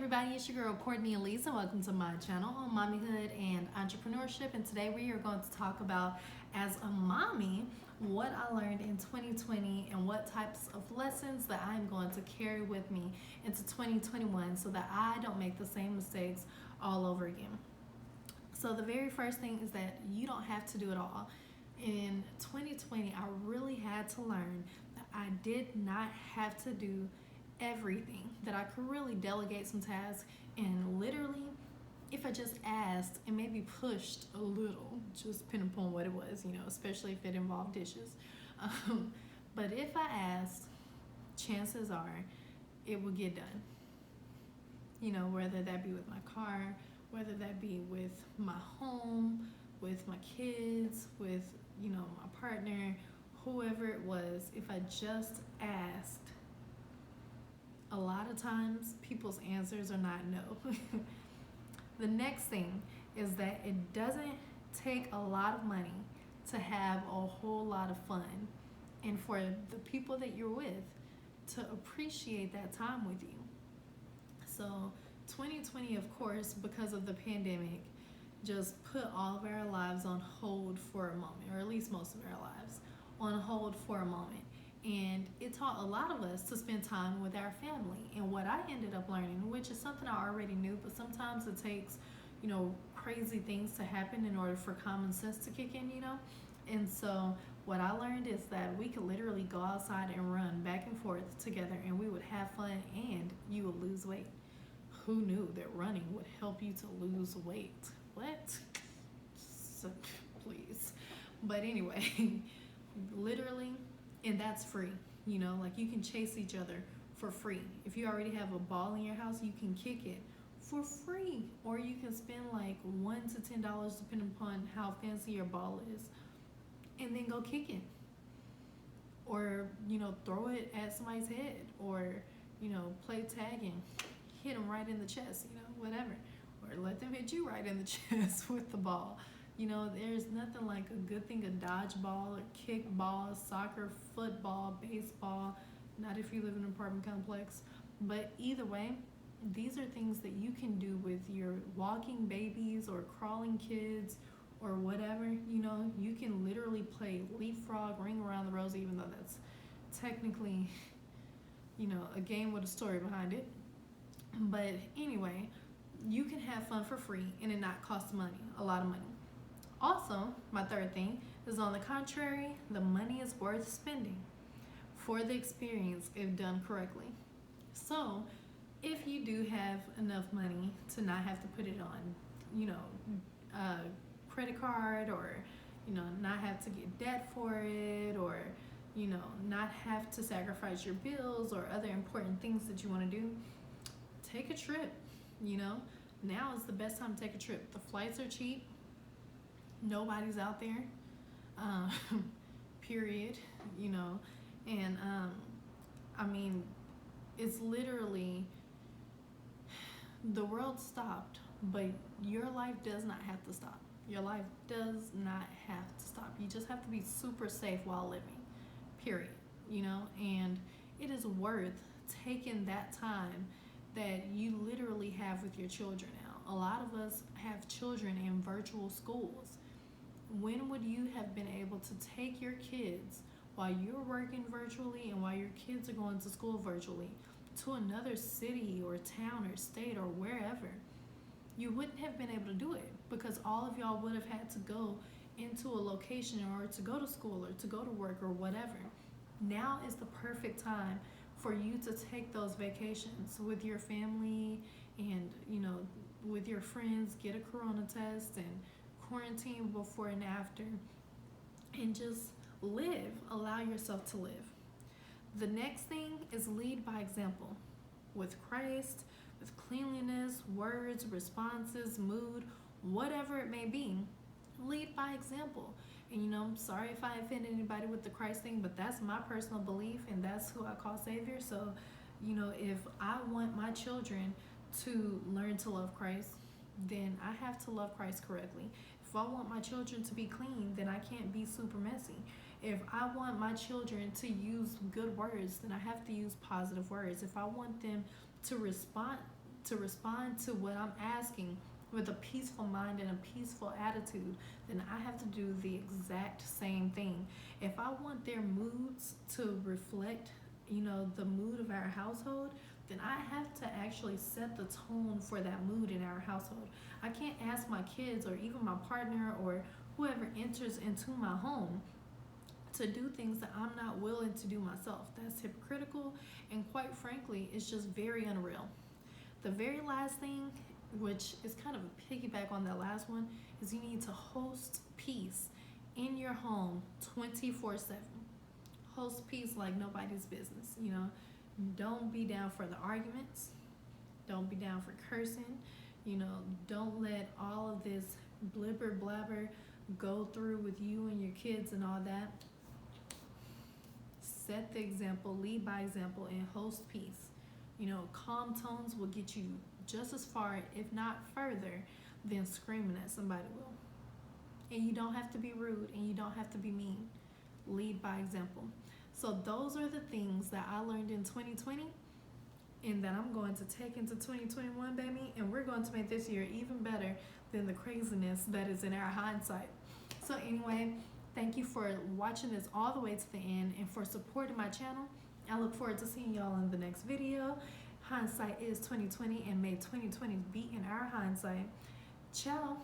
everybody, it's your girl Cordnie Ellese, and welcome to my channel on mommyhood and entrepreneurship. And today we are going to talk about, as a mommy, what I learned in 2020 and what types of lessons that I'm going to carry with me into 2021 so that I don't make the same mistakes all over again. So the very first thing is that you don't have to do it all. In 2020, I really had to learn that I did not have to do everything, that I could really delegate some tasks, and literally, if I just asked and maybe pushed a little, just depending upon what it was, especially if it involved dishes. But if I asked, chances are it would get done. Whether that be with my car, whether that be with my home, with my kids, with, my partner, whoever it was, if I just asked, a lot of times people's answers are not no. The next thing is that it doesn't take a lot of money to have a whole lot of fun, and for the people that you're with to appreciate that time with you. So 2020, of course, because of the pandemic, just put all of our lives on hold for a moment, or at least most of our lives on hold for a moment. And it taught a lot of us to spend time with our family. And what I ended up learning, which is something I already knew, but sometimes it takes, crazy things to happen in order for common sense to kick in, And so what I learned is that we could literally go outside and run back and forth together, and we would have fun, and you would lose weight. Who knew that running would help you to lose weight? What? So, please. But anyway, literally, and that's free. Like, you can chase each other for free. If you already have a ball in your house, you can kick it for free, or you can spend like $1 to $10 depending upon how fancy your ball is, and then go kick it, or throw it at somebody's head, or play tag and hit them right in the chest, whatever, or let them hit you right in the chest with the ball. There's nothing like a good thing of dodgeball or kickball, soccer, football, baseball, not if you live in an apartment complex. But either way, these are things that you can do with your walking babies or crawling kids or whatever. You can literally play leapfrog, ring around the rosy, even though that's technically, a game with a story behind it. But anyway, you can have fun for free and it not cost money, a lot of money. Also, my third thing is, on the contrary, the money is worth spending for the experience if done correctly. So, if you do have enough money to not have to put it on, a credit card, or, not have to get debt for it, or, not have to sacrifice your bills or other important things that you want to do, take a trip. Now is the best time to take a trip. The flights are cheap. Nobody's out there, period, and I mean, it's literally, the world stopped, but your life does not have to stop. Your life does not have to stop. You just have to be super safe while living, period, and it is worth taking that time that you literally have with your children now. A lot of us have children in virtual schools. When would you have been able to take your kids while you're working virtually and while your kids are going to school virtually to another city or town or state or wherever? You wouldn't have been able to do it because all of y'all would have had to go into a location in order to go to school or to go to work or whatever. Now is the perfect time for you to take those vacations with your family and, with your friends, get a corona test and quarantine before and after, and just live. Allow yourself to live. The next thing is lead by example with Christ, with cleanliness, words, responses, mood, whatever it may be. Lead by example. And I'm sorry if I offend anybody with the Christ thing, but that's my personal belief, and that's who I call Savior. So, if I want my children to learn to love Christ, then I have to love Christ correctly. If I want my children to be clean, then I can't be super messy. If I want my children to use good words, then I have to use positive words. If I want them to respond to respond to what I'm asking with a peaceful mind and a peaceful attitude, then I have to do the exact same thing. If I want their moods to reflect, the mood of our household, then I have to actually set the tone for that mood in our household. I can't ask my kids or even my partner or whoever enters into my home to do things that I'm not willing to do myself. That's hypocritical, and quite frankly, it's just very unreal. The very last thing, which is kind of a piggyback on that last one, is you need to host peace in your home 24/7. Host peace like nobody's business. Don't be down for the arguments. Don't be down for cursing. Don't let all of this blibber blabber go through with you and your kids and all that. Set the example, lead by example, and host peace. Calm tones will get you just as far, if not further, than screaming at somebody will. And you don't have to be rude and you don't have to be mean. Lead by example. So those are the things that I learned in 2020 and that I'm going to take into 2021, baby. And we're going to make this year even better than the craziness that is in our hindsight. So anyway, thank you for watching this all the way to the end and for supporting my channel. I look forward to seeing y'all in the next video. Hindsight is 2020, and may 2020 be in our hindsight. Ciao.